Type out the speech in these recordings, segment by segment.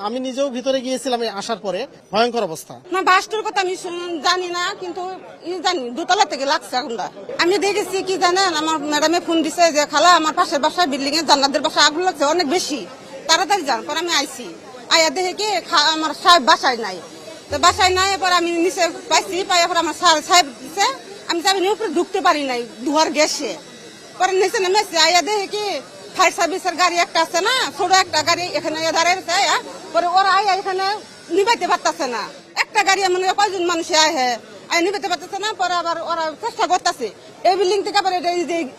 আমি নিজেও ভিতরে গিয়েছিলাম আসার পরে, ভয়ঙ্কর অবস্থা। না বাসটার কথা আমি জানি না, কিন্তু জানি দোতলা থেকে লাগছে আগুনটা। আমি দেখেছি কি জানেন, আমার ম্যাডামে ফোন দিছে যে খালা আমার পাশের বাসায় বিল্ডিং এর জান্নাতের বাসায় আগুন লাগছে, অনেক বেশি, তাড়াতাড়ি যান। পরে আমি আইছি, আয়া দেখে কি আমার সাহেব বাসায় নাই। তো বাসায় নাই, এরপর আমি নিচে পাইছি, পাই পর আমার সাহেব দিছে, আমি যাবি উপরে ঢুকতে পারি নাই ধোয়ার গ্যাসে। পরে নিচে নেমেছি, আয়া দেখে কি ফায়ার সার্ভিসের গাড়ি একটা আছে না, ছোট একটা গাড়ি এখানে দাঁড়িয়েছে। পরে ওরা আয়া এখানে নিবাইতে পারতেছে না, একটা গাড়ি মানে কয়জন মানুষ আয় নিবাইতে পারতেছে না। পরে আবার ওরা চেষ্টা করতেছে এই বিল্ডিং থেকে, আবার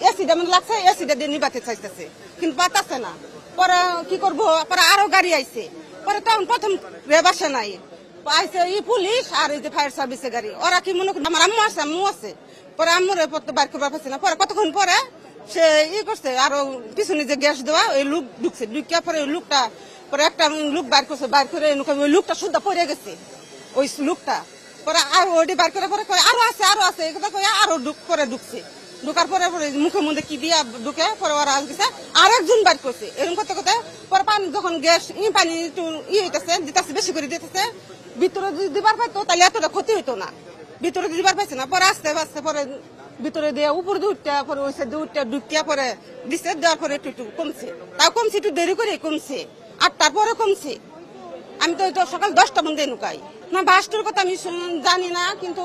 এসিটা মানে লাগছে, এসিটা দিয়ে নিবাইতে চাইতেছে, কিন্তু পারতেছে না। পরে কি করবো, পরে আরো গাড়ি আইছে। পরে তখন প্রথম বাসা নাই, আইছে পুলিশ আর এই যে ফায়ার সার্ভিসের গাড়ি। ওরা কি মনে করি আমার আম্মু আছে। পরে আম্মুর বাইর করবার পারছে না। পরে কতক্ষণ পরে সে করছে, আরো পিছনে যে গ্যাস দেওয়া ওই লুক ঢুকছে, ঢুকিয়া পরে ওই লুকটা, পরে একটা লুক বাইর করছে, বাইর করে ওই লুকটা শুদ্ধা পড়ে গেছে ওই লুকটা। পরে আরো ওইটি বাইর করে পরে আরো আছে এই কথা কয়ে আরো করে ঢুকছে। ঢুকার পরে মুখের মধ্যে কি দিয়া ঢুকে পরে ওরা গেছে আরেকজন বাইর করছে। এরকম করতে করতে পরে পানি যখন গ্যাস পানি একটু হইতেছে দিতেছে, বেশি করে দিতেছে, ভিতরে যদি দিবার পাইতো তাহলে এতটা ক্ষতি হইতো না। ভিতরে দিবার পাইছে না, পরে আস্তে আস্তে পরে ভিতরে দিয়ে উপর দুধটা পরে ওই দুধটা ঢুকিয়া পরে দিচ্ছে, দেওয়ার পরে একটু কমছে, তাও কমছে একটু দেরি করে কমছে, আর তারপরে কমছে। আমি তো সকাল 10টা মধ্যে নুকাই। না বাসটার কথা আমি জানি না, কিন্তু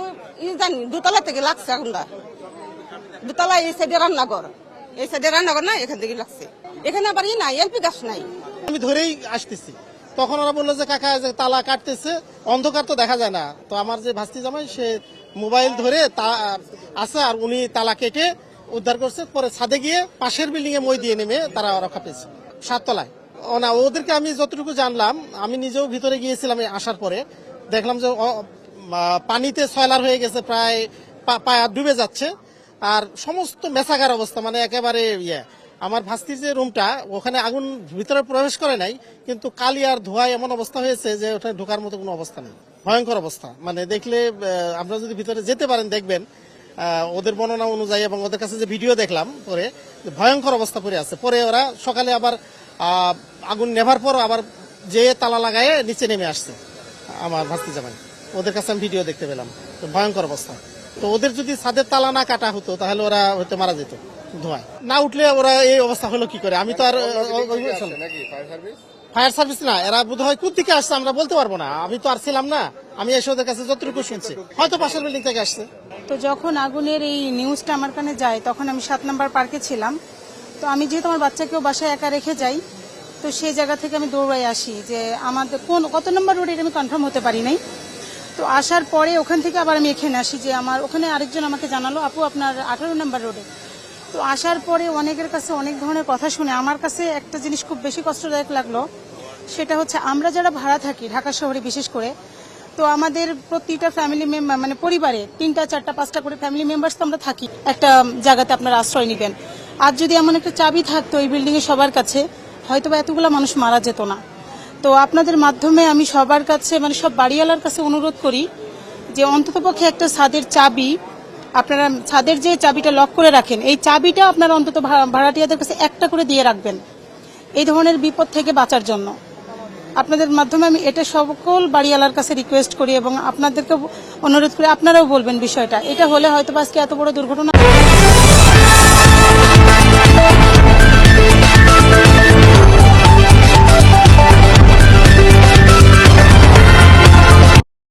জানি দোতলা থেকে লাগছে আগুনটা। দোতলা এই সাইডে রান্নাঘর, না, এখান থেকে লাগছে। এখানে আবার নাই, এলপি গ্যাস নাই। আমি ধরেই আসতেছি, তখন ওরা বললো যে কাকা যে তালা কাটতেছে, অন্ধকার তো দেখা যায় না। তো আমার যে ভাস্তি জামাই সে মোবাইল ধরে আছে, আর উনি তালা কেটে উদ্ধার করছে। পরে ছাদে গিয়ে পাশের বিল্ডিং এ মই দিয়ে নেমে তারা রক্ষা পেয়েছে 7 তলায়। না ওদেরকে আমি যতটুকু জানলাম, আমি নিজেও ভিতরে গিয়েছিলাম আসার পরে, দেখলাম যে পানিতে সয়লার হয়ে গেছে, প্রায় পায়া ডুবে যাচ্ছে, আর সমস্ত মেসাগার অবস্থা, মানে একেবারে আমার ভাস্তির যে রুমটা, ওখানে আগুন ভিতরে প্রবেশ করে নাই, কিন্তু কালি আর ধোঁয়ায় এমন অবস্থা হয়েছে যে ওখানে ঢোকার মতো কোনো অবস্থা নেই। ভয়ঙ্কর অবস্থা, মানে দেখলে আপনারা যদি ভিতরে যেতে পারেন দেখবেন ওদের বর্ণনা অনুযায়ী, এবং ওদের কাছে যে ভিডিও দেখলাম পরে, ভয়ঙ্কর অবস্থা পড়ে আছে। পরে ওরা সকালে আবার আগুন নেভার পর আবার যে তালা লাগায় নিচে নেমে আসছে আমার ভাস্তি জামাই, ওদের কাছে আমি ভিডিও দেখতে পেলাম। তো ভয়ঙ্কর অবস্থা। তো ওদের যদি ছাদের তালা না কাটা হতো তাহলে ওরা হয়তো মারা যেত ধোঁয়ায়। না উঠলে ওরা এই অবস্থা হলো কি করে। আমি তো আর ফায়ার সার্ভিস না, এরা বোধহয় কোথা থেকে আসছে আমরা বলতে পারবো না, আমি তো আর ছিলাম না। আমি এসে ওদের কাছে যতটুকু শুনছি হয়তো পাশের বিল্ডিং থেকে আসছে। তো যখন আগুনের এই নিউজটা আমার কানে যায়, তখন আমি 7 নম্বর পার্কে ছিলাম। তো আমি যেহেতু আমার বাচ্চাকেও বাসায় একা রেখে যাই, তো সেই জায়গা থেকে আমি দৌড়াই আসি যে আমাদের কত নম্বর রোডে, আমি কনফার্ম হতে পারি নাই। তো আসার পরে ওখান থেকে আবার আমি এখানে আসি, যে আমার ওখানে আরেকজন আমাকে জানালো আপু আপনার 18 নম্বর রোডে। তো আসার পরে অনেকের কাছে অনেক ধরনের কথা শুনে আমার কাছে একটা জিনিস খুব বেশি কষ্টদায়ক লাগলো, সেটা হচ্ছে আমরা যারা ভাড়া থাকি ঢাকা শহরে বিশেষ করে, তো আমাদের প্রতিটা ফ্যামিলি মেম্বার মানে পরিবারে 3টা 4টা 5টা করে ফ্যামিলি মেম্বার্স তো আমরা থাকি একটা জায়গাতে, আপনারা আশ্রয় নেবেন। আর যদি এমন একটা চাবি থাকতো এই বিল্ডিং এ সবার কাছে, হয়তো বা এতগুলো মানুষ মারা যেত না। তো আপনাদের মাধ্যমে আমি সবার কাছে মানে সব বাড়িওয়ালার কাছে অনুরোধ করি যে অন্ততপক্ষে একটা ছাদের চাবি, আপনারা ছাদের যে চাবিটা লক করে রাখেন, এই চাবিটা আপনারা অন্তত ভাড়াটিয়াদের কাছে একটা করে দিয়ে রাখবেন, এই ধরনের বিপদ থেকে বাঁচার জন্য। আপনাদের মাধ্যমে আমি এটা সকল বাড়িওয়ালার কাছে রিকোয়েস্ট করি, এবং আপনাদেরকে অনুরোধ করি আপনারাও বলবেন বিষয়টা। এটা হলে হয়তো আজকে এত বড় দুর্ঘটনা